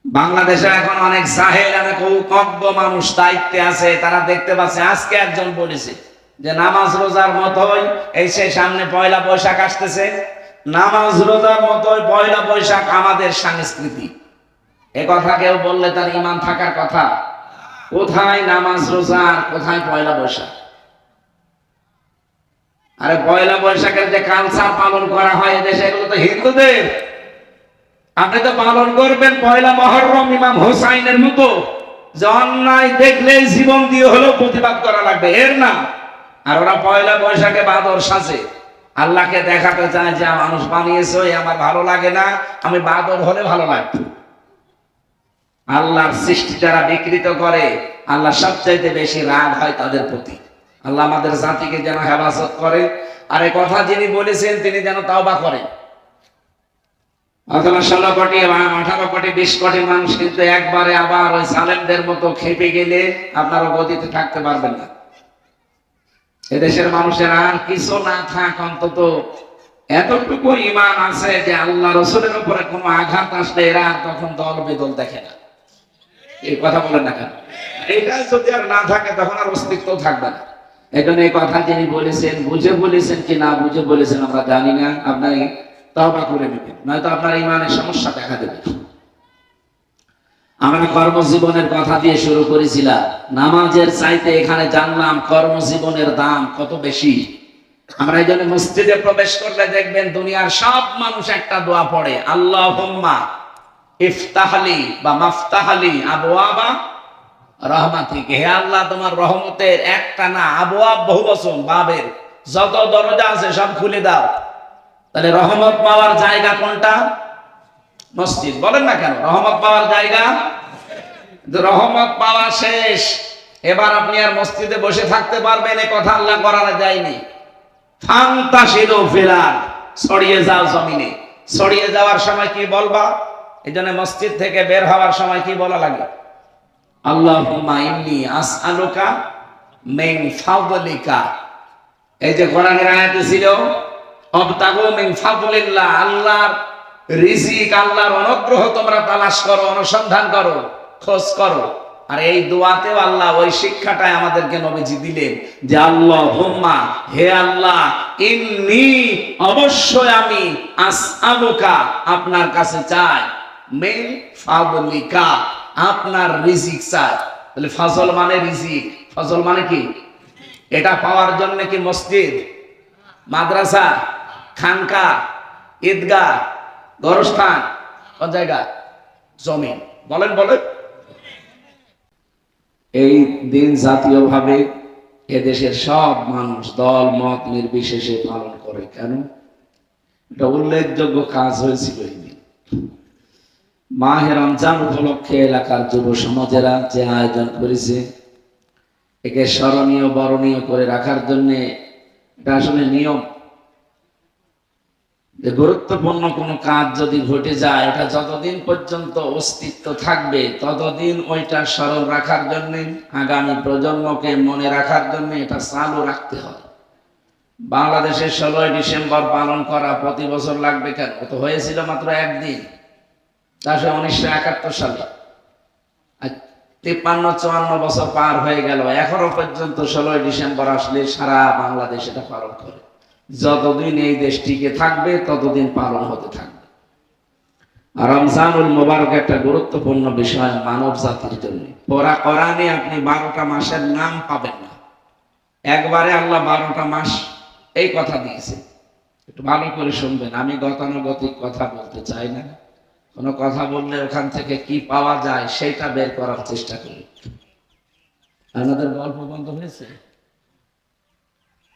বাংলাদেশে এখন অনেক জাহেল আর অজ্ঞ মানুষ দায়িত্বে আছে, তারা দেখতে পাচ্ছে। আজকে একজন বলেছে যে নামাজ রোজার মতোই এই সে সামনে পয়লা বৈশাখ আসতেছে, নামাজ রোজার মতোই পয়লা বৈশাখ আমাদের সংস্কৃতি। এ কথা কেউ বললে তার ঈমান থাকার কথা? কোথায় নামাজ রোজা আর কোথায় পয়লা বৈশাখ? আরে পয়লা বৈশাখের যে কালচার পালন করা হয় এদেশে, এগুলো তো হিন্দুদের। আপনি তো পালন করবেন পয়লা মহররম ইমাম হোসাইনের মতো, যে অন্যায় দেখলে জীবন দিয়ে হলেও প্রতিবাদ করা লাগবে, এর না। আর ওরা পয়লা বৈশাখে বাদর সাজে, আল্লাহকে দেখাতে চায় যে মানুষ বানিয়েছে, আমার ভালো লাগে না, আমি বাদর হলে ভালো লাগবে। আল্লাহর সৃষ্টি যারা বিকৃত করে, আল্লাহ সবচাইতে বেশি রাগ হয় তাদের প্রতি। আল্লাহ আমাদের জাতিকে যেন হেফাজত করে, আর এই কথা যিনি বলেছেন তিনি যেন তাওবা করেন। অথবা 16 কোটি 18 কোটি 20 কোটি মানুষ কিন্তু একবারে আবার ওই সালেমদের মতো খেপে গেলে আপনারা গতিতে থাকতে পারবেন না। এদেশের মানুষের আর কিছু না থাক, অন্তত এতটুকু ঈমান আছে যে আল্লাহ রাসূলের উপরে কোনো আঘাত আসলে এরা তখন দল বেদল দেখে না। এই কথা বলেন না কেন? এটা যদি আর না থাকে তখন আর অস্তিত্ব থাকবে না। এজন্য এই কথা যিনি বলেছেন, বুঝে বলেছেন কি না বুঝে বলেছেন আমরা জানি না, আপনি তওবা করে নেবেন, নয়তো আপনার ঈমানের সমস্যা দেখা দেবে। আমরা কর্মজীবনের কথা দিয়ে শুরু করেছিলাম, নামাজের চাইতে এখানে জানলাম কর্মজীবনের দাম কত বেশি। আমরা এই জন্য মসজিদে প্রবেশ করলে দেখবেন দুনিয়ার সব মানুষ একটা দোয়া পড়ে, আল্লাহুম্মা ইফতাহলি বা মাফতাহলি আবওয়াবা রহমাতিক। হে আল্লাহ, তোমার রহমতের একটা না, আবওয়াব বহুবচন, বাবের যত দরজা আছে সব খুলে দাও। তাহলে রহমত পাওয়ার জায়গা কোনটা? মসজিদ। বলেন না কেন? রহমত পাওয়ার জায়গা। রহমত পাওয়া শেষ, এবার আপনি আর মসজিদে বসে থাকতে পারবেন এ কথা আল্লাহ করানো যায়নি। ফান্তাশিরু ফিল আরদ, ছড়িয়ে যাও জমিনে। ছড়িয়ে যাওয়ার সময় কি বলবা? এই জন্য মসজিদ থেকে বের হওয়ার সময় কি বলা লাগে? আল্লাহুম্মা ইন্নী আসআলুকা মিন ফাদলিকা। এই যে কোরআনের আয়াতে ছিল আবতাগু মিন ফাদলিল্লাহ, আল্লাহর রিজিক, আল্লাহর অনুগ্রহ তোমরা তালাশ করো, অনুসন্ধান করো, খোঁজ করো। আর এই দোয়াতেও আল্লাহ ওই শিক্ষাটাই আমাদেরকে নবীজি দিলেন যে আল্লাহুম্মা, হে আল্লাহ, ইন্নী, অবশ্যই আমি, আসআলুকা, আপনার কাছে চাই, মিন ফাদলিকা, আপনার রিজিক চাই। তাহলে ফজল মানে রিজিক, ফজল মানে কি? এটা পাওয়ার জন্য কি মসজিদ, মাদ্রাসা, খানকা, ঈদগাহ, গরস্থান, কোন জায়গা? জমিন। বলেন বলেন। এই দিন জাতীয়ভাবে এদেশের সব মানুষ দল মত নির্বিশেষে পালন করে। কেন? এটা উল্লেখযোগ্য কাজ হয়েছিল এই দিন। মাহে রমজান উপলক্ষে এলাকার যুব সমাজেরা যে আয়োজন করেছে, একে স্মরণীয় বরণীয় করে রাখার জন্য এটা আসলে নিয়ম যে গুরুত্বপূর্ণ কোনো কাজ যদি ঘটে যায়, এটা যতদিন পর্যন্ত অস্তিত্ব থাকবে ততদিন ওইটা স্মরণ রাখার জন্য, আগামী প্রজন্মকে মনে রাখার জন্য এটা চালু রাখতে হয়। বাংলাদেশের 16ই ডিসেম্বর পালন করা প্রতি বছর লাগবে কেন? তো হয়েছিল মাত্র একদিন, তা 1971 সালে। 53-54 বছর পার হয়ে গেল, এখনো পর্যন্ত 16ই ডিসেম্বর আসলে সারা বাংলাদেশ এটা পালন করে। যতদিন এই দেশ টিকে থাকবে ততদিন পালন হতে থাকবে। আর রমজানুল মুবারক একটা গুরুত্বপূর্ণ বিষয় মানব জাতির জন্য। কোরআনে আপনি 12টা মাসের নাম পাবেন না, একবারে আল্লাহ 12টা মাস এই কথা দিয়েছে। একটু ভালো করে শুনবেন, আমি গতানুগতিক কথা বলতে চাই না। কোনো কথা বললে ওখান থেকে কি পাওয়া যায় সেটা বের করার চেষ্টা করি। আপনাদের গল্প বন্ধ হয়েছে,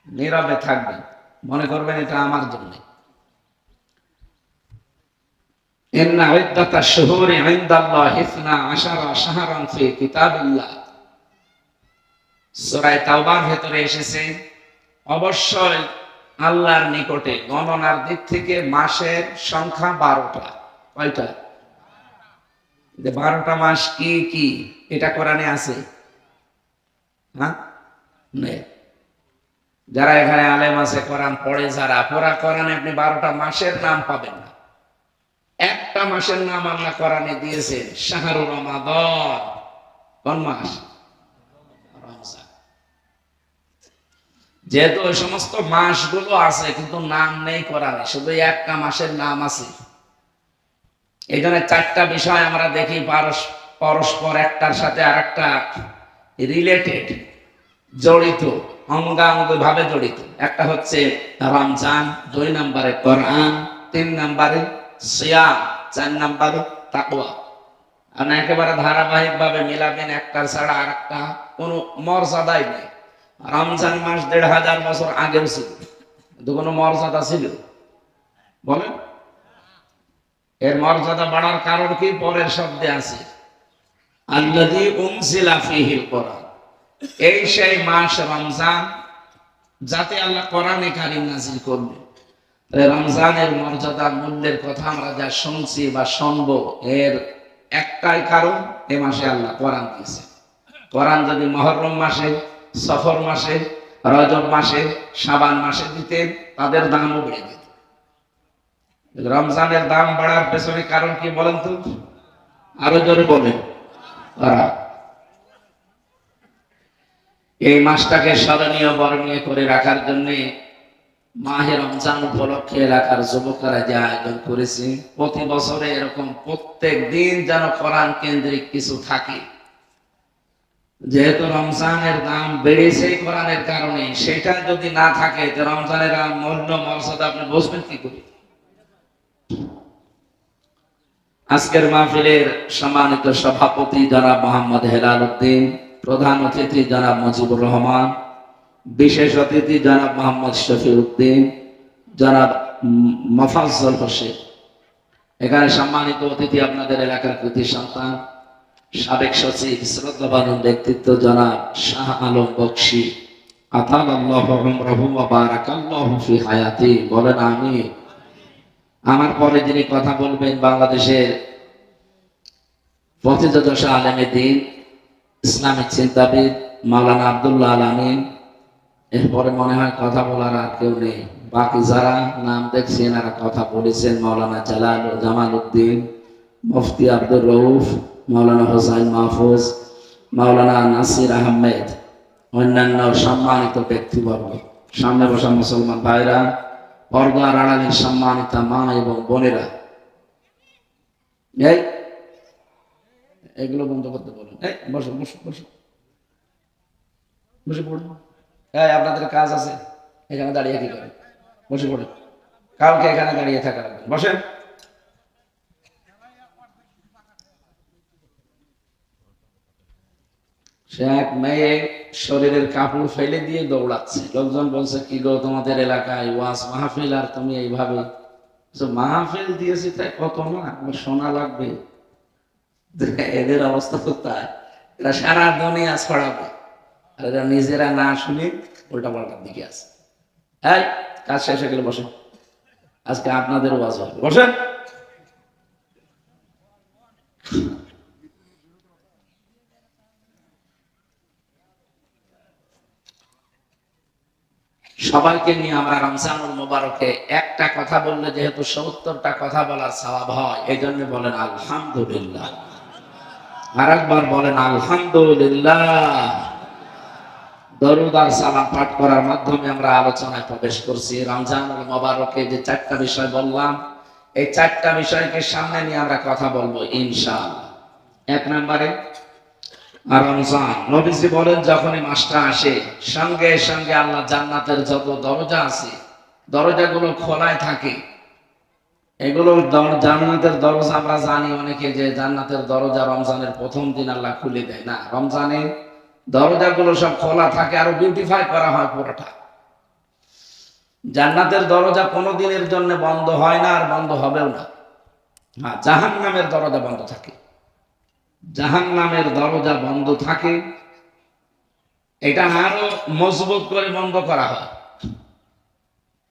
নীরবে থাকবেন, মনে করবেন এটা আমার জন্য। ইন্না ইদ্দাতাশ শুহুরি ইনদাল্লাহি 12 শাহরান ফি কিতাবিল্লাহ। সূরা তাওবার ভেতরে এসেছে অবশ্যই আল্লাহর নিকটে গণনার দিক থেকে মাসের সংখ্যা 12টা। কয়টা? 12টা মাস কি কি এটা কোরআনে আছে? হ্যাঁ, নেই। যারা এখানে আলেম আছে, কোরআন পড়ে যারা, পুরা কোরআনে আপনি 12টা মাসের নাম পাবেন না। একটা একটা মাসের নাম আল্লাহ কোরআনে দিয়েছেন, শাহরুর রমাদান। কোন মাস? রমজান। যেহেতু ওই সমস্ত মাসগুলো আছে কিন্তু নাম নেই কোরআনে, শুধু একটা মাসের নাম আছে। এই জন্য চারটা বিষয় আমরা দেখি পরস্পর একটার সাথে আরেকটা রিলেটেড, জড়িত, অঙ্গাঙ্গ ভাবে জড়িত। একটা হচ্ছে রমজান, 2 নম্বরে কোরআন, 3 নম্বরে সিয়াম, 4 নম্বরে তাকওয়া। আপনি একেবারে ধারাবাহিক ভাবে মিলাবেন, একটার ছাড়া আরেকটা কোনো মর্যাদাই নেই। রমজান মাস 1500 বছর আগেও ছিল, কিন্তু কোনো মর্যাদা ছিল? বলেন। এর মর্যাদা বাড়ার কারণ কি? পরের শব্দে আছে, আল্লাযী উনজিলা ফীহিল কোরআন। এই সেই মাস রমজান যাতে আল্লাহ কোরআনে কারীম নাযিল করলেন। রমজানের মর্যাদা, মূল্যের কথা আমরা যা শুনছি বা শুনবো, এর একটাই কারণ, এ মাসে আল্লাহ কোরআন দিয়েছে। কোরআন যদি মুহররম মাসে, সফর মাসে, রজব মাসে, শাবান মাসে দিতেন, তাদের দামও বেড়ে যেত। রমজানের দাম বাড়ার পেছনে কারণ কি বলেন তো? আরো জোরে বলেন। এই মাসটাকে স্মরণীয় বরণীয় করে রাখার জন্য মাহে রমজান উপলক্ষে এলাকার যুবকরা যে আয়োজন করেছে, প্রতি বছরে এরকম প্রত্যেক দিন যেন কোরআন কেন্দ্রিক কিছু থাকে। যেহেতু রমজানের দাম বেড়েছে কোরআনের কারণে, সেটা যদি না থাকে তো রমজানের মূল্য মর্যাদা আপনি বুঝবেন কি করে? আজকের মাহফিলের সম্মানিত সভাপতি জনাব মোহাম্মদ হেলাল উদ্দিন, প্রধান অতিথি জনাব মুজিবুর রহমান, বিশেষ অতিথি জনাব মোহাম্মদ শফিউল উদ্দিন, জনাব মোফাজ্জল হোসেন। এখানে সম্মানিত অতিথি আপনাদের এলাকার কৃতি সন্তান, সাবেক সচিব, শ্রদ্ধাবান ব্যক্তিত্ব জনাব শাহ আলম বকশী, আতালাল্লাহু উমরাহু ওয়া বারাকাল্লাহু ফি হায়াতি। বলেন আমিন। আমার পরে যিনি কথা বলবেন, বাংলাদেশের প্রথিতযশা আলেমে দ্বীন, ইসলামিক চিন্তাবিদ মাওলানা আব্দুল্লাহ আল আমিন। এরপরে মনে হয় কথা বলার আর কেউ নেই। বাকি যারা নাম দেখছেন এরা কথা বলেছেন, মাওলানা জামাল উদ্দিন, মুফতি আব্দুর রউফ, মাওলানা হোসাইন মাহফুজ, মাওলানা নাসির আহমেদ, অন্যান্য সম্মানিত ব্যক্তিবর্গ, সামনে বসা মুসলমান ভাইরা, পর্দার আড়ালের সম্মানিত মা এবং বোনেরা, এগুলো বন্ধ করতে বলুন। বসো বসো বসো, বসে পড়ুন। আপনাদের কাজ আছে, এখানে দাঁড়িয়ে কি করে? বসে পড়ুন, কালকে এখানে দাঁড়িয়ে থাকা লাগবে। বসেন। সে এক মেয়ে শরীরের কাপড় ফেলে দিয়ে দৌড়াচ্ছে। লোকজন বলছে, কি গো, তোমাদের এলাকায় ওয়াজ মাহফিল আর তুমি এইভাবে? মাহফিল দিয়েছি তাই কত না, শোনা লাগবে। এদের অবস্থা তো তাই, এরা সারা দুনিয়া ছড়াবে, আর এরা নিজেরা না শুনে উল্টা পাল্টার দিকে আছে। এই কাজ শেষ হয়ে গেলে বসেন, আজকে আপনাদের ওয়াজ হবে। বসেন। সবাইকে নিয়ে আমরা রমজানুল মুবারকে একটা কথা বললে যেহেতু ৭০টা কথা বলার সওয়াব হয়, এই জন্য বলেন আলহামদুলিল্লাহ। আরেকবার বলেন আলহামদুলিল্লাহ। দরুদ আর সালাম পাঠ করার মাধ্যমে আমরা আলোচনায় প্রবেশ করছি। রমজানুল মুবারকে যে 4টা বিষয় বললাম, এই 4টা বিষয়কে সামনে নিয়ে আমরা কথা বলবো ইনশাআল্লাহ। 1 নম্বরে রমজান। নবীজি বলেন, যখনই মাসটা আসে সঙ্গে সঙ্গে আল্লাহ জান্নাতের যত দরজা আছে দরজাগুলো খোলায় থাকে। এগুলো জান্নাতের দরজা আমরা জানি অনেকে যে জান্নাতের দরজা রমজানের প্রথম দিন আল্লাহ খুলে দেয় না, রমজানে দরজাগুলো সব খোলা থাকে, আরো বিউটিফাই করা হয় পুরোটা। জান্নাতের দরজা কোনো দিনের জন্য বন্ধ হয় না, আর বন্ধ হবেও না। হ্যাঁ, জাহান্নামের দরজা বন্ধ থাকে। জাহান্নামের দরজা বন্ধ থাকে, এটা আরো মজবুত করে বন্ধ করা হয়।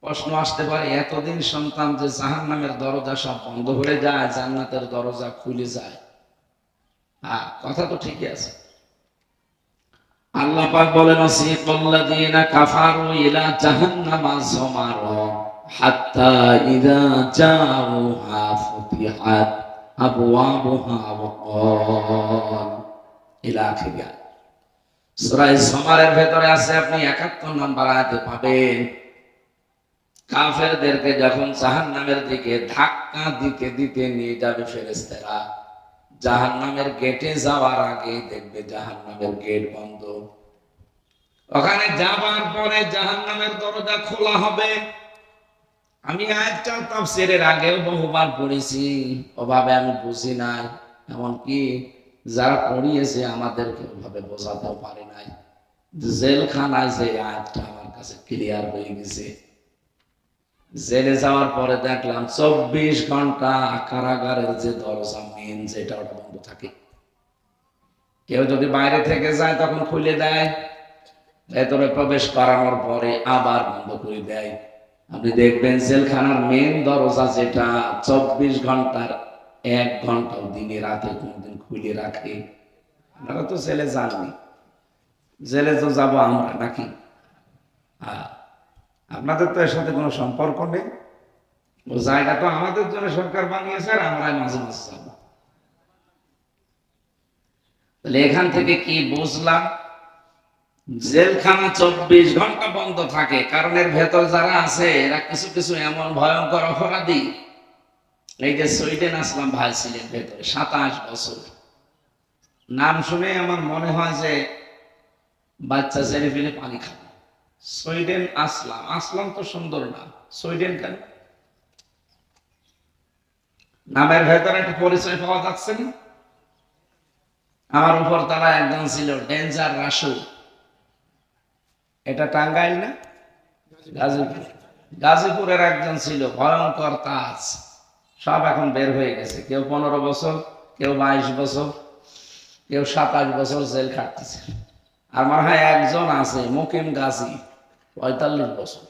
প্রশ্ন আসতে পারে, এতদিন সন্তান যে জাহান্নামের দরজা সব বন্ধ হয়ে যায়, জান্নাতের দরজা খুলে যায়। হ্যাঁ, কথা তো ঠিকই আছে। আল্লাহ পাক বলেন, ওয়াসিকাল্লাযীনা কাফারু ইলা জাহান্নামা যুমারা। হাত্তা ইযা জাউহা ফুতিহাত আবওয়াবুহা ওয়া ক্বাল ইলা আখিরিহা। সূরা জুমারের ভেতরে আছে, আপনি ৭১ নম্বর আয়াতে পাবেন। কাফেরদেরকে যখন জাহান্নামের দিকে ধাক্কা দিতে দিতে নিয়ে যাবে ফেরেশতারা, জাহান্নামের গেটে যাওয়ার আগে দেখবে জাহান্নামের গেট বন্ধ। ওখানে যাবার পরে জাহান্নামের দরজা খোলা হবে। আমি আয়াতটা তাফসীরের আগেও বহুবার পড়েছি, ওভাবে আমি বুঝি নাই, এমনকি যারা পড়িয়েছে আমাদেরকে ওভাবে বোঝাতেও পারে নাই। জেলখানায় যে আয়াতটা আমার কাছে ক্লিয়ার হয়ে গেছে। জেলে যাওয়ার পরে দেখলাম ২৪ ঘন্টা কারাগারের যে দরজা মেন যেটা, ওটা বন্ধ থাকে। কেউ যদি বাইরে থেকে যায় তখন খুলে দেয়, ভেতরে প্রবেশ করানোর পরে আবার বন্ধ করে দেয়। আপনি দেখবেন জেলখানার মেন দরজা যেটা ২৪ ঘন্টার ১ ঘন্টাও দিনে রাতে কোনদিন খুলে রাখে। আপনারা তো জেলে যাননি, জেলে তো যাবো আমরা নাকি? আপনাদের তো এর সাথে কোনো সম্পর্ক নেই। ও জায়গা তো আমাদের জন্য সরকার বানিয়েছে, আর আমরাই মাঝে মাঝে যাব। তাহলে এখান থেকে কি বুঝলাম? জেলখানা ২৪ ঘন্টা বন্ধ থাকে, কারণ এর ভেতর যারা আছে এরা কিছু কিছু এমন ভয়ঙ্কর অপরাধী। এই যে সুইডেন আসলাম ভাই ছিলেন ভেতরে ২৭ বছর। নাম শুনে আমার মনে হয় যে বাচ্চা ছেলে ফেলে পানি খাবে। সুইডেন আসলাম, আসলাম তো সুন্দর নাম, সুইডেন কেন? নামের ভেতরে একটা পরিচয় পাওয়া যাচ্ছে না? আমার উপর তারা একজন ছিল ডেঞ্জার রাসু। এটা টাঙ্গাইল না? গাজীপুর। গাজীপুরের একজন ছিল ভয়ঙ্কর তাজ। সব এখন বের হয়ে গেছে, কেউ ১৫ বছর, কেউ ২২ বছর, কেউ ২৭ বছর জেল খাটতেছে। আর মনে হয় একজন আছে মুকিম গাজী, ৪৫ বছর।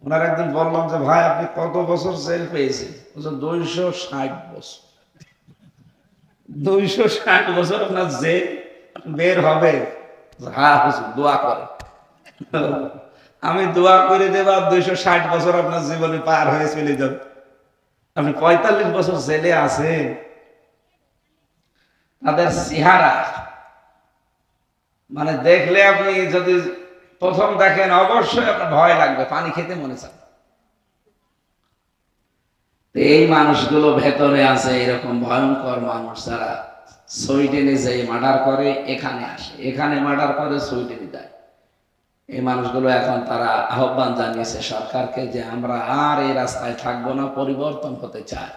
ওনার একদিন বললাম যে ভাই আপনি কত বছর জেল পেয়েছেন? ২৬০ বছর। ২৬০ বছর আপনার জেল বের হবে? হ্যাঁ হুজুর দোয়া করে। আমি দোয়া করে দেব ২৬০ বছর আপনার জীবনে পার হয়ে চলে যাবে। আপনি ৪৫ বছর জেলে আছেন। তাদের চেহারা মানে দেখলে আপনি যদি প্রথম দেখেন অবশ্যই আপনার ভয় লাগবে, পানি খেতে মনে চায়। এই মানুষগুলো ভেতরে আছে, এরকম ভয়ঙ্কর মানুষ যারা সুইডেনে যে মার্ডার করে এখানে আসে, এখানে মার্ডার করে সুইডেনে যায়। এই মানুষগুলো এখন তারা আহ্বান জানিয়েছে সরকারকে যে আমরা আর এই রাস্তায় থাকবো না, পরিবর্তন হতে চায়,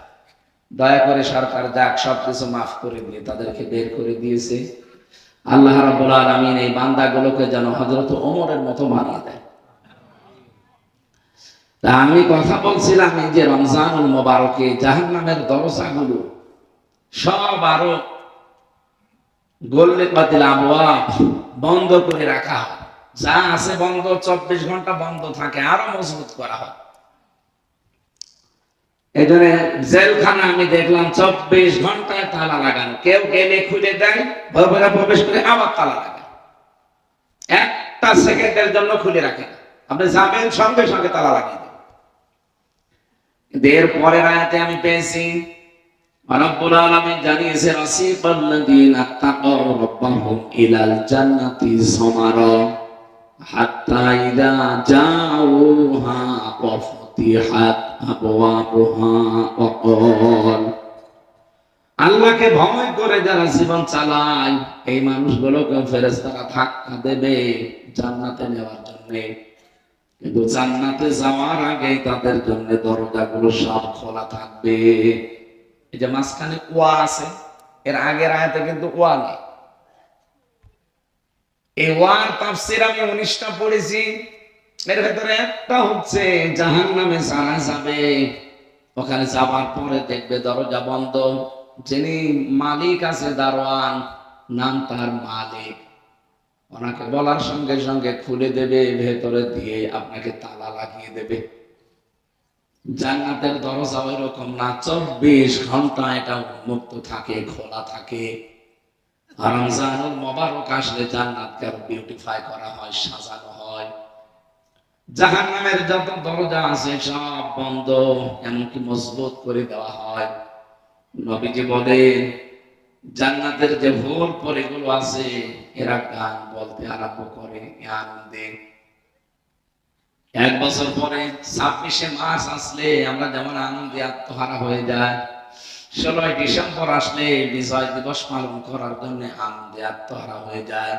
দয়া করে সরকার যাক সবকিছু মাফ করে দিয়ে তাদেরকে বের করে দিয়েছে। আল্লাহ রাব্বুল আলামিন এই বান্দাগুলোকে যেন হযরত ওমরের মতো বানিয়ে দেয়। তা আমি কথা বলছিলাম এই যে রমজানুল মোবারকে জাহান্নামের দরজাগুলো সব আরো গোল্লেকাতিল আবওয়াব বন্ধ করে রাখা হয়। যা আছে বন্ধ ২৪ ঘন্টা বন্ধ থাকে, আরো মজবুত করা হয়। এই জন্য জেলখানা আমি দেখলাম ২৪ ঘন্টায় তালা লাগানো, কেউ গেলে খুলে দেয়, ভেতরে প্রবেশ করে আবার তালা লাগায়, একটা সেকেন্ডের জন্য খুলে রাখে না। আপনি যাবেন সঙ্গে সঙ্গে তালা লাগিয়ে দেবেন। এর পরের আয়াতে আমি পেয়েছি রব্বুল আলামিন জানিয়েছে রাসিবাল্লাযীনা তাকাউ রাব্বাহুম ইলাল জান্নাতি যুমারা হাত্তা ইযা জাউহা ওয়া ফুতিহাত আবওয়াবুহা ওয়া ক্বাল। আল্লাহকে ভয় করে যারা জীবন চালায় এই মানুষগুলোকে ফেরেশতারা ধাক্কা দেবে জান্নাতে নেওয়ার জন্য, কিন্তু জান্নাতে যাওয়ার আগে তাদের জন্য দরজাগুলো সব খোলা থাকবে। এই যে মাঝখানে ওয়া আছে, এর আগের আয়াতে কিন্তু ওয়া নেই। এই ওয়ার তাফসীর আমি 19টা পড়েছি, এর ভেতরে একটা হচ্ছে জাহান্নামে যারা যাবে ওখানে যাবার পরে দেখবে দরজা বন্ধ, যিনি মালিক আছে দারোয়ান, নাম তার মালিক, ওনাকে বলার সঙ্গে সঙ্গে খুলে দেবে, ভেতরে দিয়ে আপনাকে তালা লাগিয়ে দেবে। জান্নাতের দরজা ওই রকম না, ২৪ ঘন্টা এটা উন্মুক্ত থাকে, খোলা থাকে। রমজানুল মোবারক আসলে জান্নাতকে আরো বিউটিফাই করা হয়, সাজানো হয়। জাহান্নামের যত দরজা আছে সব বন্ধ, এমনকি মজবুত করে দেওয়া হয়। নবীজি বলেন জান্নাতের যে ভোর পরিগুলো আছে এরা গান বলতে আরম্ভ করে আনন্দে। 1 বছর পরে 26শে মার্চ আসলে আমরা যেমন আনন্দে আত্মহারা হয়ে যায়, 16ই ডিসেম্বর আসলে বিজয় দিবস পালন করার জন্য আনন্দে আত্মহারা হয়ে যায়।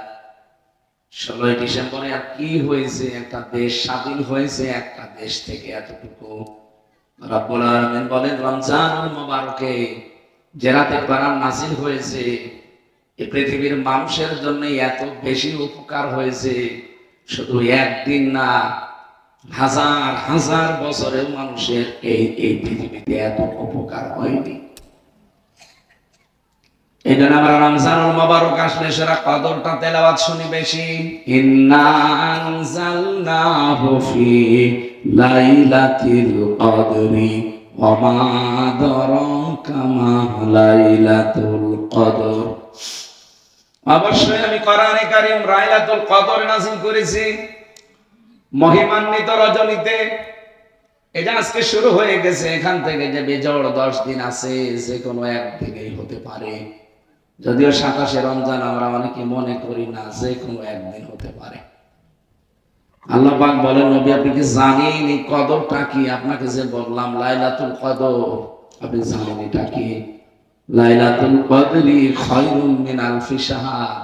16ই ডিসেম্বরে আর কি হয়েছে? একটা দেশ স্বাধীন হয়েছে একটা দেশ থেকে, এতটুকু। রব্বুল আলামিন বলেন রমজানুল মুবারকে যে রাতে কোরআন নাযিল হয়েছে এই পৃথিবীর মানুষের জন্য এত বেশি উপকার হয়েছে, শুধু একদিন না, হাজার হাজার বছরেও মানুষের এই পৃথিবীতে এত উপকার হয়নি। এই জন্য আমরা রমজানুল মুবারক আসলে সেরা কদরটা তেলাওয়াত শুনি বেশি। ইন্না আনজালনাহু ফি লাইলাতিল কদরি ওয়া মা আদরাকা মা লাইলাতুল কদর। অবশ্যই আমি কোরআনে কারীম লাইলাতুল কদর নাযিল করেছি মহিমান্বিত রজনীতে। এটা আজকে শুরু হয়ে গেছে, এখান থেকে যে বেজোড় 10 দিন আছে যে কোনো একদিকেই হতে পারে। যদিও 27শে রমজান আমরা অনেকে মনে করি না, যে কোনো একদিন হতে পারে। আল্লাহ পাক বলেন নবী আপনি কি জানেন এই কদরটা কি? আপনাকে যে বললাম লাইলাতুল কদর, আপনি জানেন এটা কি? লাইলাতুল কদরি খায়রুম মিন আলফি শাহর।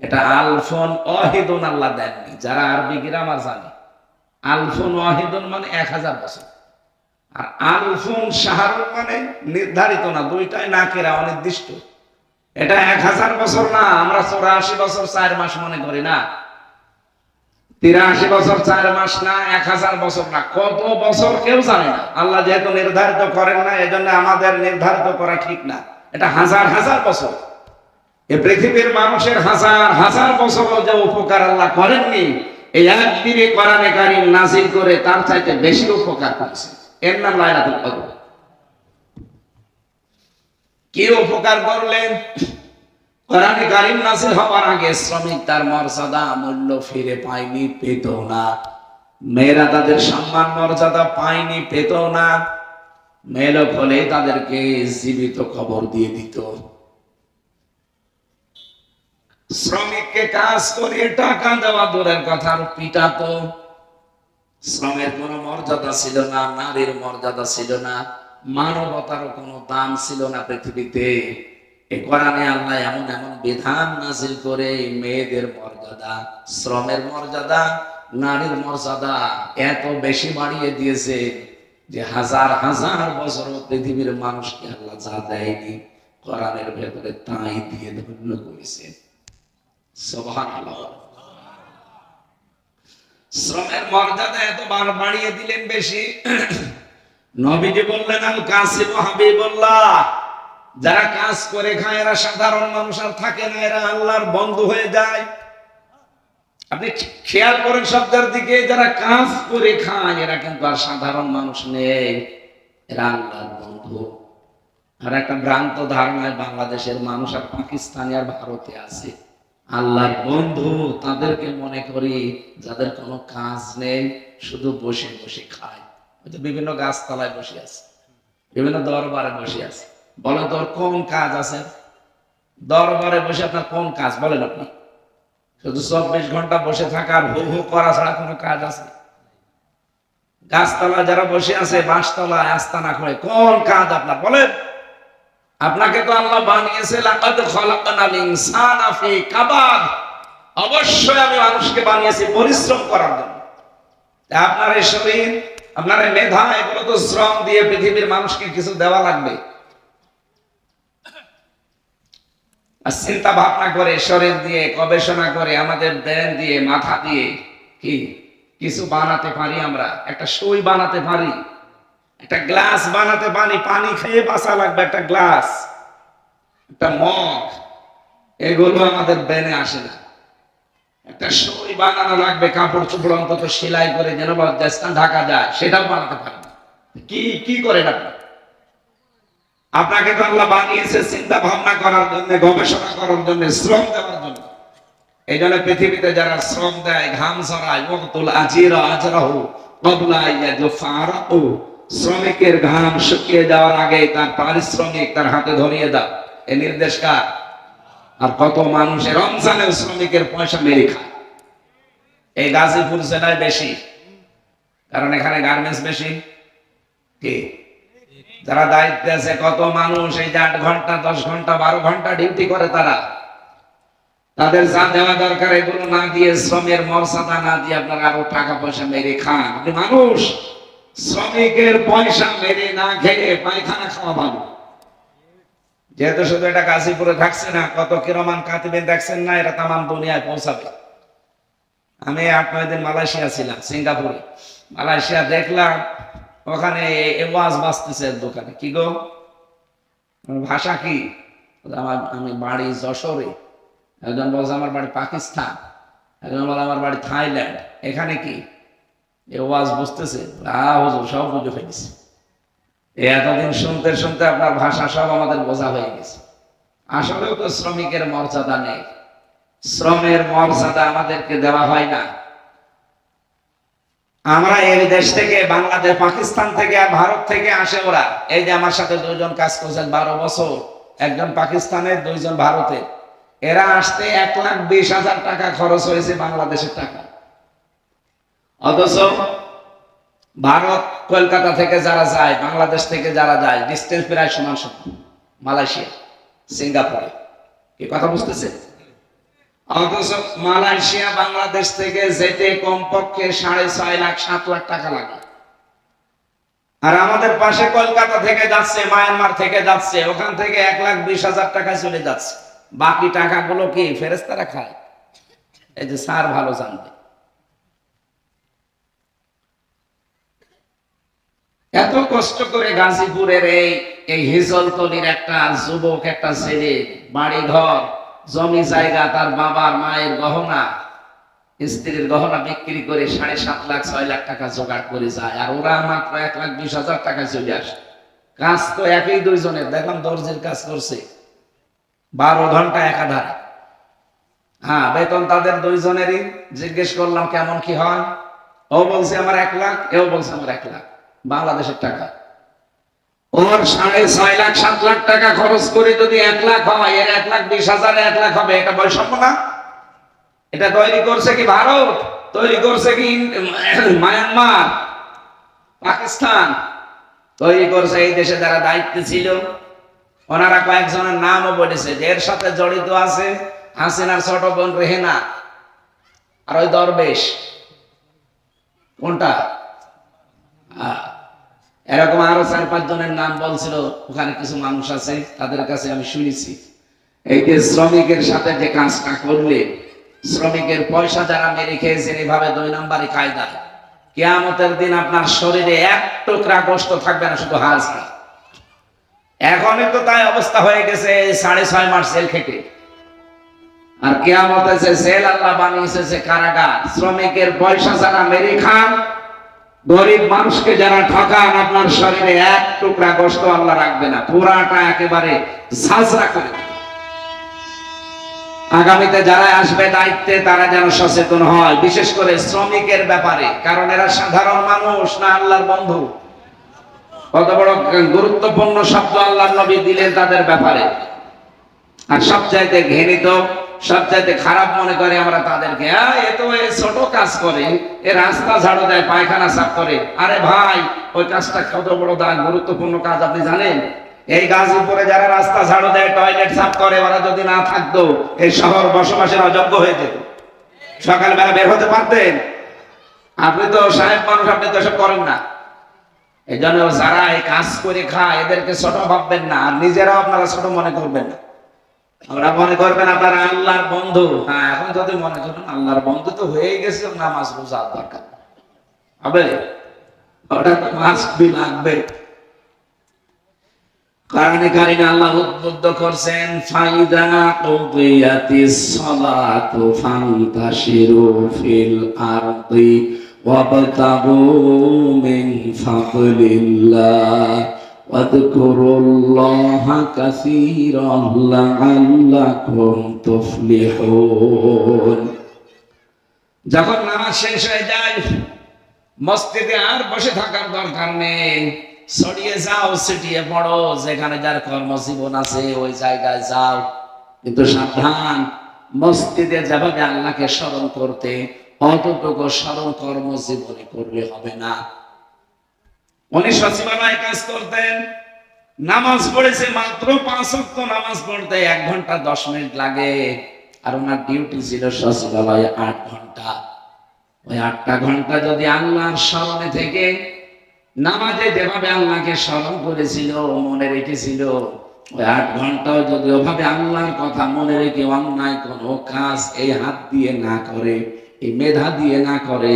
এটা আলফুন ওয়াহিদুন আল্লাহ দেননি। যারা আরবি গ্রামার জানে, আলফুন ওয়াহিদুন মানে 1000 বছর, আর আলফুন শাহরুন মানে নির্ধারিত না, দুইটাই নাকিরা, অনির্দিষ্ট। এটা 1000 বছর না, আমরা 84 বছর 4 মাস মনে করি না, 83 বছর 4 মাস না, 1000 বছর না, কত বছর কেউ জানে না। আল্লাহ যেহেতু নির্ধারিত করেন না, এজন্য আমাদের নির্ধারিত করা ঠিক না। এটা হাজার হাজার বছর। এই পৃথিবীর মানুষের হাজার হাজার বছর যে উপকার আল্লাহ করেননি, এই একদিনে কোরআনে কারীম নাযিল করে তার চাইতে বেশি উপকার করেছে। এর নাম লাইলাতুল কদর। কি উপকার করলেন? কোরআনে কারীম নাযিল হওয়ার আগে শ্রমিক তার মর্যাদা মূল্য ফিরে পায়নি, পেত না। মেয়েরা তাদের সম্মান মর্যাদা পায়নি, পেত না। মেয়েলোক হলে তাদেরকে জীবিত কবর দিয়ে দিত। শ্রমিককে কাজ করে টাকা দেওয়া দূরের কথা, পিটাতো। শ্রমের কোনো মর্যাদা ছিল না, নারীর মর্যাদা ছিল না, মানবতারও কোনো দাম ছিল না পৃথিবীতে। এই কোরআনে আল্লাহ এমন এমন বিধান নাযিল করে মেয়েদের মর্যাদা, শ্রমের মর্যাদা, নারীর মর্যাদা এত বেশি বাড়িয়ে দিয়েছে যে হাজার হাজার বছর পৃথিবীর মানুষকে আল্লাহ যা দেয়নি কোরআনের ভেতরে তাই দিয়ে ধন্য করেছে। সুবহানাল্লাহ। শ্রমের মর্যাদা এত বাড়িয়ে দিলেন বেশি। নবীজি বললেন আল কাসিব হাবিবুল্লাহ, যারা কাজ করে খায় এরা সাধারণ মানুষ আর থাকে না, এরা আল্লাহর বন্ধু হয়ে যায়। আপনি খেয়াল করেন শব্দের দিকে, যারা কাজ করে খায় এরা কিন্তু আর সাধারণ মানুষ নেই, এরা আল্লাহর বন্ধু। আর একটা ভ্রান্ত ধারণায় বাংলাদেশের মানুষ আর পাকিস্তানি আর ভারতে আছে আল্লাহর বন্ধু, তাদেরকে মনে করি যাদের কোনো কাজ নেই, শুধু বসে বসে খায়। হয়তো বিভিন্ন গাছতলায় বসে আছে, বিভিন্ন দরবারে বসে আছে। বলেন তোর কোন কাজ আছে? দরবারে বসে আপনার কোন কাজ বলেন? আপনি শুধু 24 ঘন্টা বসে থাকার হু হু করা ছাড়া কোনো কাজ আছে? গাছতলা যারা বসে আছে, বাঁশতলায় আস্তানা করে, কোন কাজ আপনার বলেন? আপনাকে তো আল্লাহ বানিয়েছে লাকাদ খালাকনাল ইনসানা ফি কাবাদ, অবশ্যই আমি মানুষকে বানিয়েছি পরিশ্রম করার জন্য। আপনার এই শরীর, আপনার এই মেধা, এগুলো তো শ্রম দিয়ে পৃথিবীর মানুষকে কিছু দেওয়া লাগবে। আর চিন্তা ভাবনা করে, শরীর দিয়ে, গবেষণা করে, আমাদের ব্রেন দিয়ে, মাথা দিয়ে কি কিছু বানাতে পারি। আমরা একটা সুই বানাতে পারি, একটা গ্লাস বানাতে পারি, পানি খেয়ে বাঁচা লাগবে একটা গ্লাস, একটা মগ, এগুলো আমাদের ব্রেনে আসে না। একটা সুই বানানো লাগবে, কাপড় চোপড় অন্তত সেলাই করে যেন দেশটা ঢাকা যায়, সেটাও বানাতে পারি না। কি কি করেন আপনি? আপনাকে তো আল্লাহ বানিয়েছে চিন্তা ভাবনা করার জন্য, গবেষণা করার জন্য, শ্রম দেওয়ার জন্য। এই জন্য পৃথিবীতে যারা শ্রম দেয়, ঘাম ঝরায়, ওয়াক্তুল আজিরা আজরাহু ক্বাবলা ইয়াজফারাহু, শ্রমিকের ঘাম শুকিয়ে যাওয়ার আগে তার পারিশ্রমিক তার হাতে ধরিয়ে দাও, এই নির্দেশ কার? আর কত মানুষ রমজানের শ্রমিকের পয়সা মেরে খায়। এই গাজীপুর জেলায় বেশি, কারণ এখানে গার্মেন্টস বেশি। কি যারা দায়িত্বে আছে, কত মানুষ এই যে 8 ঘন্টা 10 ঘন্টা 12 ঘন্টা ডিউটি করে, তাদের যা দেওয়া দরকার এগুলো না দিয়ে, শ্রমের মর্যাদা না দিয়ে আপনারা আরো টাকা পয়সা মেরে খান। আপনি মানুষ, শ্রমিকের পয়সা মেরে না খেয়ে পায়খানা খাওয়া ভালো। যেহেতু শুধু এটা গাজীপুরে থাকছে না, কত কিরমান কাতিবেন দেখছেন না, এরা তামাম দুনিয়ায় পৌঁছাবে। আমি 8-9 দিন মালয়েশিয়া ছিলাম, সিঙ্গাপুরে। মালয়েশিয়া দেখলাম ওখানে ওয়াজ বাজতেছে দোকানে। কি গো, ভাষা কি? আমি বাড়ি যশোরে। একজন বলছে আমার বাড়ি পাকিস্তান, একজন বলে আমার বাড়ি থাইল্যান্ড। এখানে কি ওয়াজ বুঝতেছে? হুজুর সব বুঝে ফেলেছে। এতদিন শুনতে শুনতে আপনার ভাষা সব আমাদের বোঝা হয়ে গেছে। আসলেও তো শ্রমিকের মর্যাদা নেই, শ্রমের মর্যাদা আমাদেরকে দেওয়া হয় না। আমরা এই দেশ থেকে, বাংলাদেশ, পাকিস্তান থেকে আর ভারত থেকে আসে ওরা। এই যে আমার সাথে 2 জন কাজ করছেন 12 বছর, একজন পাকিস্তানের, 2 জন ভারতের। এরা আসতে 1,20,000 টাকা খরচ হয়েছে বাংলাদেশের টাকা। অথচ ভারত, কলকাতা থেকে যারা যায়, বাংলাদেশ থেকে যারা যায়, ডিস্টেন্স প্রায় সমান সমান। মালয়েশিয়া, সিঙ্গাপুরে, কি কথা বুঝতেছে? অথচ মালয়েশিয়া বাংলাদেশ থেকে যেতে কমপক্ষে 6.5 লাখ 7 লাখ টাকা লাগে। আর আমাদের পাশে কলকাতা থেকে যাচ্ছে, মায়ানমার থেকে যাচ্ছে, ওখান থেকে 1,20,000 টাকা চলে যাচ্ছে। বাকি টাকাগুলো কি ফেরেশতারা খায়? এই যে স্যার ভালো জানবে। এত কষ্ট করে গাজীপুরের এই হিজলতলির একটা যুবক, একটা ছেলে, বাড়ি ঘর, জমি জায়গা, তার বাবার মায়ের গহনা, স্ত্রীর গহনা বিক্রি করে 7.5 লাখ 6 লাখ টাকা জোগাড় করে যায়। আর ওরা মাত্র 1,20,000 টাকা চলে আসে। কাজ তো একই 2 জনের। দেখলাম দর্জির কাজ করছে 12 ঘন্টা একাধারে। হ্যাঁ, বেতন তাদের 2 জনেরই। জিজ্ঞেস করলাম কেমন কি হয়? ও বলছে আমার 1 লাখ, এও বলছে আমার 1 লাখ বাংলাদেশের টাকা। ওর 6.5 লাখ 7 লাখ টাকা খরচ করে যদি 1 লাখ হয়, এর 1,20,000 1 লাখ হবে। এটা বৈষম্য না? এটা তৈরি করছে কি ভারত? তৈরি করছে কি মায়ানমার, পাকিস্তান? তৈরি করছে এই দেশে যারা দায়িত্বে ছিল। ওনারা কয়েকজনের নামও বলেছে যে এর সাথে জড়িত আছে হাসিনার ছোট বোন রেহেনা, আর ওই দরবেশ, কোনটা, এরকম আরো 4-5 জনের নাম বলছিল। ওখানে কিছু মানুষ আছে, তাদের কাছে আমি শুনেছি এই যে শ্রমিকের সাথে যে কাজটা করলে, শ্রমিকের পয়সা যারা মেরে খেয়েছেন এভাবে 2 নম্বরই কায়দা, কিয়ামতের দিন আপনার শরীরে 1 টুকরা গোশত থাকবে না, শুধু হাড়। এখনই তো তাই অবস্থা হয়ে গেছে 6.5 মাস জেল খেটে। আর কিয়ামতে যে জেল আল্লাহ বানিয়েছে, যে কারাগার, শ্রমিকের পয়সা যারা মেরে খান, গরিব মানুষকে যারা ঠকান, আপনার শরীরে 1 টুকরা গোশত আল্লাহ রাখবে না, পুরাটা একেবারে ঝাঁঝরা করে। আগামীতে যারা আসবে দায়িত্বে, তারা যেন সচেতন হয়, বিশেষ করে শ্রমিকের ব্যাপারে। কারণ এরা সাধারণ মানুষ না, আল্লাহর বন্ধু। কত বড় গুরুত্বপূর্ণ শব্দ আল্লাহর নবী দিলেন তাদের ব্যাপারে। আর সবচাইতে ঘৃণিত, সবচাইতে খারাপ মনে করে আমরা তাদেরকে। এ তো ছোট কাজ করে, এ রাস্তা ঝাড়ু দেয়, পায়খানা সাফ করে। আরে ভাই, ওই কাজটা কত বড় গুরুত্বপূর্ণ কাজ আপনি জানেন? এই গাজীপুরে যারা রাস্তা ঝাড়ু দেয়, টয়লেট সাফ করে, ওরা যদি না থাকতো এই শহর বসবাসের অযোগ্য হয়ে যেত। সকালবেলা বের হতে পারতেন? আপনি তো সাহেব মানুষ, আপনি তো এসব করেন না। এই জন্য যারা এই কাজ করে খায়, এদেরকে ছোট ভাববেন না, আর নিজেরাও আপনারা ছোট মনে করবেন না। আমরা মনে করবেন আপনারা আল্লাহর বন্ধু। হ্যাঁ, এখন যদি মনে করেন আল্লাহর বন্ধু তো হয়ে গেছে, নামাজ রোজা দরকার হবে, ওটা তো মাস্ট বি লাগবে। কোরআনে কারিমে আল্লাহ উদ্বুদ্ধ করছেন, ফাইদা কুদিয়াতিস সালাতু ফান্তাশিরু ফিল আরদি ওয়াবতাগু মিন ফাদলিল্লাহ ওয়াযকুরুল্লাহা কাসীরান লাআল্লাকুম তুফলিহুন। যখন নামাজ শেষ হয়ে যায়, মসজিদে আর বসে থাকার দরকার নেই, ছড়িয়ে যাও, ছিটিয়ে পড়ো, যেখানে যার কর্মজীবন আছে ওই জায়গায় যাও। কিন্তু সাবধান, মসজিদে যেভাবে আল্লাহকে স্মরণ করতে, অতটুকু স্মরণ কর্মজীবনে করলে হবে না। উনি সচিবালয়ে কাজ করতেন, নামাজ পড়েছে মাত্র 5 ওয়াক্ত নামাজ পড়তে 1 ঘন্টা 10 মিনিট লাগে, আর ওনার ডিউটি ছিল সচিবালয়ে 8 ঘন্টা। ওই 8টা ঘন্টা যদি আল্লাহর স্মরণে থেকে নামাজে যেভাবে আল্লাহকে স্মরণ করেছিল, মনে রেখেছিল, ওই 8 ঘন্টাও যদি ওভাবে আল্লাহর কথা মনে রেখে অন্যায় কোনো কাজ এই হাত দিয়ে না করে, এই মেধা দিয়ে না করে,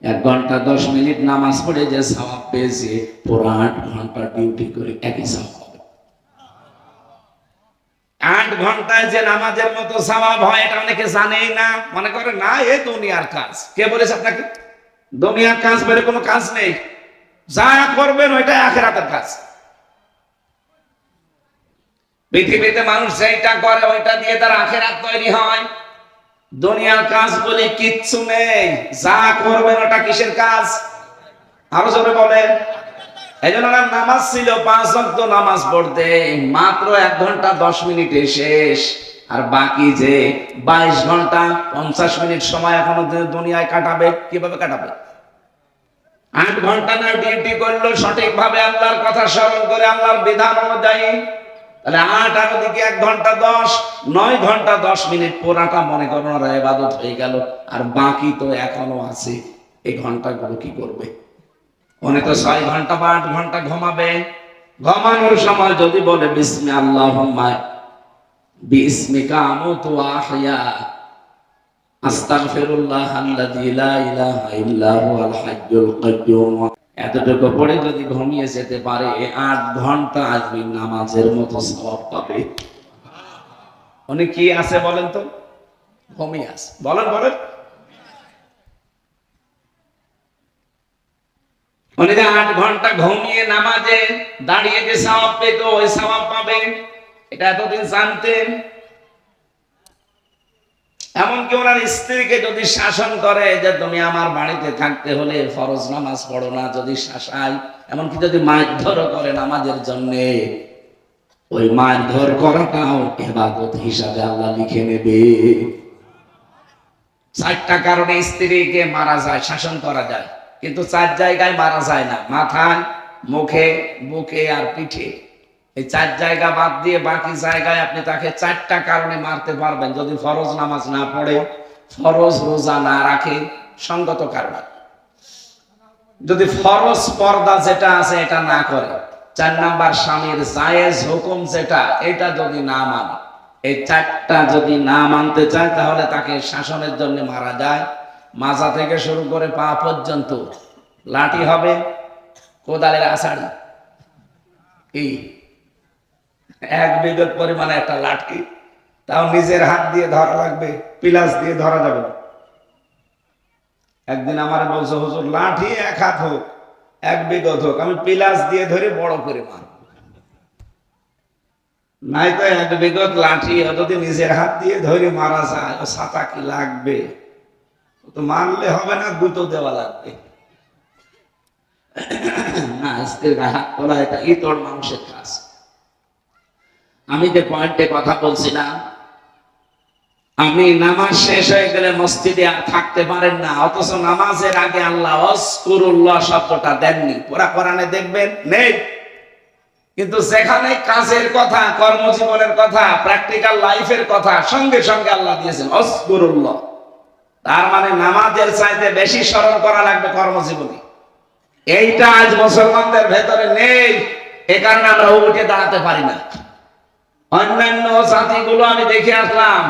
1 ঘন্টা 10 মিনিট নামাজ পড়ে যে সওয়াব পেয়েছে, পুরো 8 ঘন্টা ডিউটি করে একই সওয়াব হবে। 8 ঘন্টায় যে নামাজের মতো সওয়াব হয় এটা অনেকে জানেই না, মনে করে না এ দুনিয়ার কাজ। কে বলেছে আপনাকে দুনিয়ার কাজ বলে কোনো কাজ নেই? যা করবেন ওইটাই আখিরাতের কাজ। পৃথিবীতে মানুষ যেটা করে ওইটা দিয়ে তার আখিরাত তৈরি হয়। দুনিয়ার কাজ বলে কিচ্ছু নেই, যা করবেন ওটা কিসের কাজ? আরো জোরে বলেন। এই জন্য নামাজ ছিল 5 ওয়াক্ত নামাজ পড়তে মাত্র 1 ঘন্টা 10 মিনিটে শেষ, আর বাকি যে 22 ঘন্টা 50 মিনিট সময় এখনো দুনিয়ায় কাটাবে। কিভাবে কাটাবে? 8 ঘন্টা না ডিউটি করলো সঠিকভাবে আল্লাহর কথা স্মরণ করে আল্লাহর বিধান অনুযায়ী, তাহলে 8 আর ওদিকে 1 ঘন্টা 10, 9 ঘন্টা 10 মিনিট পুরাটা মনে করেন ওরা ইবাদত হয়ে গেল, আর বাকি তো এখনো আছে। এই ঘন্টাগুলো কি করবে? উনি তো 6 ঘন্টা বা 8 ঘন্টা ঘুমাবে। ঘুমানোর সময় যদি বলে বিসমি আল্লাহুম্মা বিসমিকা আমুতু ওয়া আহইয়া আস্তাগফিরুল্লাহ আল্লাযী লা ইলাহা ইল্লা হুয়াল হাইয়্যুল কাইয়্যুম, এতটুকু পড়ে যদি ঘুমিয়ে যেতে পারে 8 ঘন্টা আজমি নামাজের মতো সওয়াব পাবে। উনি কি আছে বলেন তো? ঘুমিয়ে আছে। বলেন বলেন। উনি যে 8 ঘন্টা ঘুমিয়ে নামাজে দাঁড়িয়ে যে সওয়াব পেত ওই সওয়াব পাবে, এটা এতদিন জানতেন? এমনকি ওনার স্ত্রীকে যদি শাসন করে যে তুমি আমার বাড়িতে থাকতে হলে ফরজ নামাজ পড়ো না, যদি শাসায়, এমনকি যদি মারধর করে নামাজের জন্য, ওই মারধর করাটাও ইবাদত হিসাবে আল্লাহ লিখে নেবে। 4টা কারণে স্ত্রীকে মারা যায়, শাসন করা যায়, কিন্তু 4 জায়গায় মারা যায় না, মাথায়, মুখে, বুকে আর পিঠে। এই 4 জায়গা বাদ দিয়ে বাকি জায়গায় আপনি তাকে 4টা কারণে মারতে পারবেন, যদি ফরজ নামাজ না পড়ে, ফরজ রোজা না রাখে, সঙ্গত কারণে। যদি ফরজ পর্দা যেটা আছে এটা না করে, 4 নাম্বার স্বামীর জায়েজ হুকুম যেটা, এটা যদি না মানে, এই 4টা যদি না মানতে চায় তাহলে তাকে শাসনের জন্য মারা যায়। মাজা থেকে শুরু করে পা পর্যন্ত লাঠি হবে, কোদালের আছাড়ি, এই 1 বিঘত পরিমাণে একটা লাঠি, তাও নিজের হাত দিয়ে ধরা লাগবে, পিলাস দিয়ে ধরা যাবে না। একদিন আমার বলছে হুজুর লাঠি 1 হাত হোক, 1 বিঘত হোক, আমি পিলাস দিয়ে ধরে বড় করে মারব। নাই তো 1 বিঘত লাঠি যদি নিজের হাত দিয়ে ধরে মারা যায়, ও ছাতা কি লাগবে? তো মারলে হবে না, গুঁতো দেওয়া লাগবে। না, স্ত্রীর গায়ে হাত তোলা এটা ইতর মানুষের কাজ। আমি যে পয়েন্টে কথা বলছিলাম, আপনি নামাজ শেষ হয়ে গেলে মসজিদে আর থাকতে পারেন না, অথচ নামাজের আগে আল্লাহ ওয়াজকুরুল্লাহ শব্দটা দেননি। পুরা কোরআনে দেখবেন নেই, কিন্তু যেখানে কাজের কথা, কর্মজীবনের কথা, প্র্যাকটিক্যাল লাইফের কথা সঙ্গে সঙ্গে আল্লাহ দিয়েছেন ওয়াজকুরুল্লাহ। তার মানে নামাজের চাইতে বেশি স্মরণ করা লাগবে কর্মজীবনে। এইটা আজ মুসলমানদের ভেতরে নেই, এ কারণে আমরা উঠে দাঁড়াতে পারি না। অন্যান্য জাতিগুলো আমি দেখে আসলাম,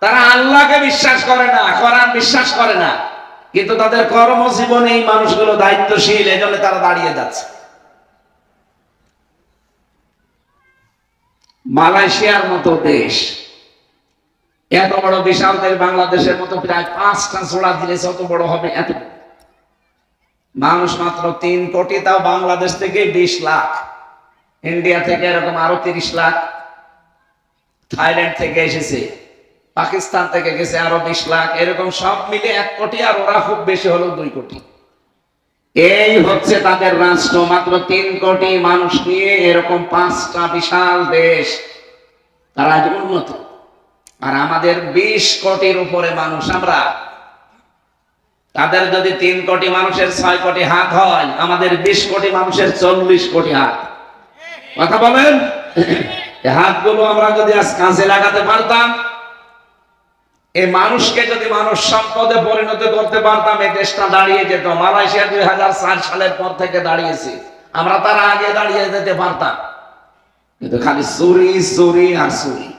তারা আল্লাহকে বিশ্বাস করে না, কোরআন বিশ্বাস করে না, কিন্তু তাদের কর্মজীবনে এই মানুষগুলো দায়িত্বশীল, এজন্য তারা দাঁড়িয়ে যাচ্ছে। মালয়েশিয়ার মতো দেশ, এত বড় বিশাল দেশ, বাংলাদেশের মতো প্রায় 5টা জোড়া দিলে যত বড় হবে, এত মানুষ মাত্র 3 কোটি, তাও বাংলাদেশ থেকে 20 লাখ। ইন্ডিয়া থেকে এরকম আরো 30 লাখ, থাইল্যান্ড থেকে এসেছে, পাকিস্তান থেকে গেছে আরো 20 লাখ, এরকম সব মিলে 1 কোটি, আর ওরা খুব বেশি হলো 2 কোটি। এই হচ্ছে তাদের রাষ্ট্র। মাত্র 3 কোটি মানুষ নিয়ে এরকম 5টা বিশাল দেশ, তারা আজ উন্নত। আর আমাদের 20 কোটির উপরে মানুষ। আমরা, তাদের যদি 3 কোটি মানুষের 6 কোটি হাত হয়, আমাদের 20 কোটি মানুষের 40 কোটি হাত। কথা বলেন? এই হাতগুলো আমরা যদি আজ কাজে লাগাতে পারতাম, এই মানুষকে যদি মানুষ সম্পদে পরিণত করতে পারতাম, এই দেশটা দাঁড়িয়ে যেত। মালয়েশিয়া 2004 সালের পর থেকে দাঁড়িয়েছে, আমরা তার আগে দাঁড়িয়ে যেতে পারতাম। কিন্তু খালি চুরি চুরি আর চুরি,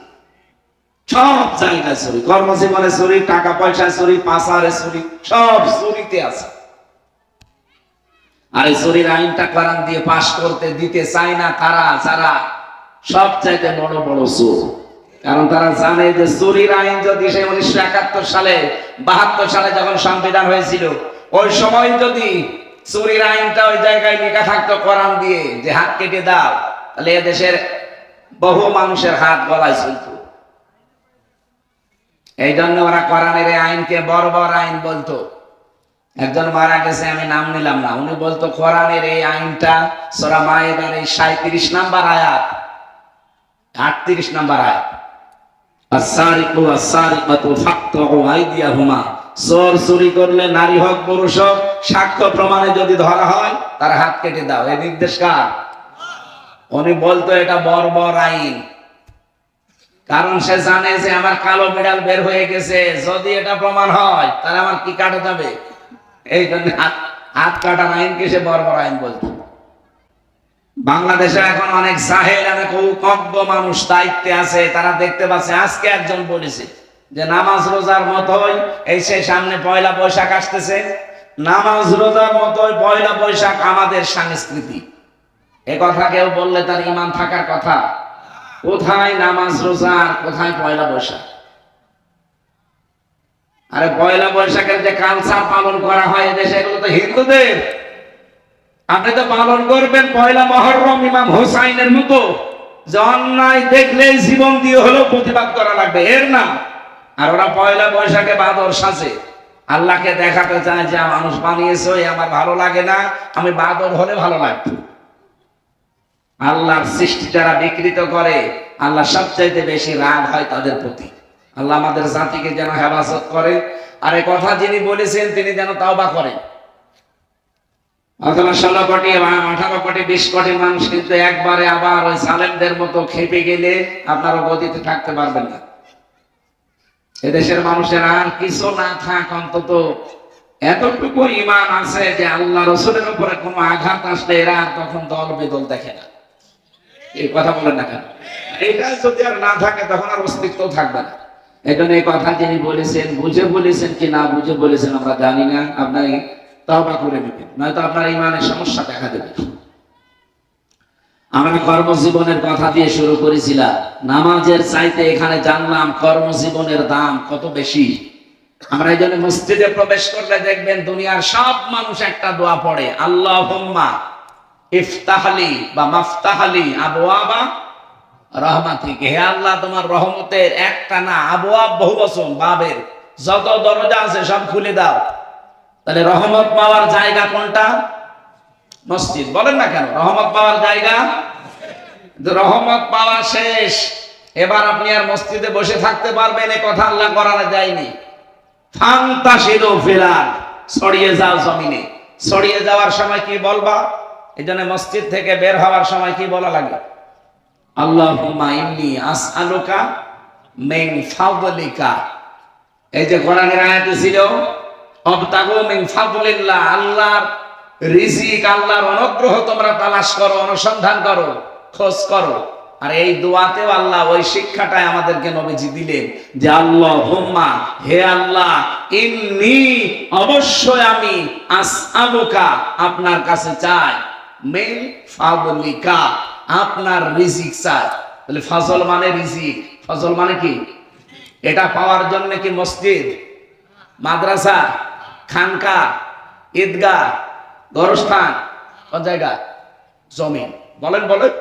সব জায়গায় চুরি, কর্মজীবনে চুরি, টাকা পয়সা চুরি, পাচারে চুরি, সব চুরিতে আছে। আর এই চুরির আইনটা কোরআন দিয়ে পাশ করতে দিতে চায় না তারা, যারা সবচাইতে বড় বড় চোর। কারণ তারা জানে যে চুরির আইন যদি সেই 1971 সালে 72 সালে যখন সংবিধান হয়েছিল, ওই সময় যদি চুরির আইনটা ওই জায়গায় লেখা থাকতো কোরআন দিয়ে যে হাত কেটে দাও, তাহলে এদেশের বহু মানুষের হাত গলায় চলত। এই জন্য ওরা কোরআনের এই আইনকে বর্বর আইন বলতো। একজন মারা গেছে, আমি নাম নিলাম না, উনি বলতো কোরআনের এই আইনটা সূরা মায়েদার এই 37 নাম্বার আয়াত, 38 নাম্বার আয়াত, আস-সারিকু ওয়াস-সারিকাতু ফাকতু আইদিয়াহুমা, চোর চুরি করলে নারী হোক পুরুষ হোক, সাক্ষ্য প্রমাণে যদি ধরা হয় তার হাত কেটে দাও। এই নির্দেশ কার? উনি বলতো এটা বর্বর আইন। কারণ সে জানে যে আমার কালো বিড়াল বের হয়ে গেছে, যদি এটা প্রমাণ হয় তাহলে আমার কি কাটা যাবে। এই জন্য হাত কাটার আইনকে সে বর্বর আইন বলতো। বাংলাদেশে এখন অনেক জাহেল, অনেক অজ্ঞ মানুষ দায়িত্বে আছে, তারা দেখতে পাচ্ছে। আজকে একজন বলেছে যে নামাজ রোজার মতোই এই সে সামনে পয়লা বৈশাখ আসতেছে, নামাজ রোজার মতোই পয়লা বৈশাখ আমাদের সংস্কৃতি। এ কথা কেউ বললে তার ঈমান থাকার কথা। কোথায় নামাজ রোজা আর কোথায় পয়লা বৈশাখ? আরে পয়লা বৈশাখের যে কালচার পালন করা হয় এদেশে, এগুলো তো হিন্দুদের। আপনি তো পালন করবেন পয়লা মহররম ইমাম হোসাইনের মতো, যে অন্যায় দেখলেই জীবন দিয়ে হলেও প্রতিবাদ করা লাগবে, এর নাম। আর ওরা পয়লা বৈশাখে বাদর সাজে, আল্লাহকে দেখাতে চায় যে মানুষ বানিয়েছে, আমার ভালো লাগে না, আমি বাদর হলে ভালো লাগতো। আল্লাহর সৃষ্টি যারা বিকৃত করে, আল্লাহ সবচাইতে বেশি রাগ হয় তাদের প্রতি। আল্লাহ আমাদের জাতিকে যেন হেফাজত করে, আর এই কথা যিনি বলেছেন তিনি যেন তাওবা করেন। অথবা 16 কোটি 18 কোটি 20 কোটি মানুষ কিন্তু একবারে আবার ওই সালেমদের মতো খেপে গেলে আপনারা গতিতে থাকতে পারবেন না। এদেশের মানুষের আর কিছু না থাক, অন্তত এতটুকু ঈমান আছে যে আল্লাহ রাসূলের উপরে কোনো আঘাত আসলে এরা তখন দল বেদল দেখে না। এই কথা বলেন না কেন? এটা যদি আর না থাকে তখন আর অস্তিত্ব থাকবে না। এই জন্য এই কথা যিনি বলেছেন, বুঝে বলেছেন কি না বুঝে বলেছেন আমরা জানি না, আপনার তওবা করে নেবেন, নয়তো আপনার ঈমানের সমস্যা দেখা দেবে। আমরা কর্মজীবনের কথা দিয়ে শুরু করেছিলাম, নামাজের চাইতে এখানে জানলাম কর্মজীবনের দাম কত বেশি। আমরা এই জন্য মসজিদে প্রবেশ করলে দেখবেন দুনিয়ার সব মানুষ একটা দোয়া পড়ে, আল্লাহুম্মা ইফতাহলি বা মাফতাহলি আবওয়াবা রহমাতিক। হে আল্লাহ, তোমার রহমতের একটা না, আবওয়াব বহুবচন, বাবের যত দরজা আছে সব খুলে দাও। তাহলে রহমত পাওয়ার জায়গা কোনটা? মসজিদ। বলেন না কেন? রহমত পাওয়ার জায়গা। রহমত পাওয়া শেষ, এবার আপনি আর মসজিদে বসে থাকতে পারবেন এ কথা আল্লাহ কোরআনে যায়নি। ফান্তাশিরু ফিল আরদ, ছড়িয়ে যাও জমিনে। ছড়িয়ে যাওয়ার সময় কি বলবা? এই জন্য মসজিদ থেকে বের হওয়ার সময় কি বলা লাগে? আল্লাহুম্মা ইন্নী আসআলুকা মিন ফাদলিকা। এই যে কোরআনের আয়াতে ছিল অবতাগু মিন ফাদলিল্লাহ, আল্লাহর রিজিক, আল্লাহর অনুগ্রহ তোমরা তালাশ করো, অনুসন্ধান করো, খোঁজ করো। আর এই দোয়াতেও আল্লাহ ওই শিক্ষাটাই আমাদেরকে নবীজি দিলেন যে আল্লাহুম্মা, হে আল্লাহ, ইন্নী, অবশ্যই আমি, আসআলুকা, আপনার কাছে চাই, মিন ফাদলিকা, আপনার রিজিক চাই। তাহলে ফজল মানে রিজিক, ফজল মানে কি? এটা পাওয়ার জন্য কি মসজিদ, মাদ্রাসা, খানকা, ঈদগাহ, গোরস্থান, কোন জায়গা? জমিন। বলেন বলেন।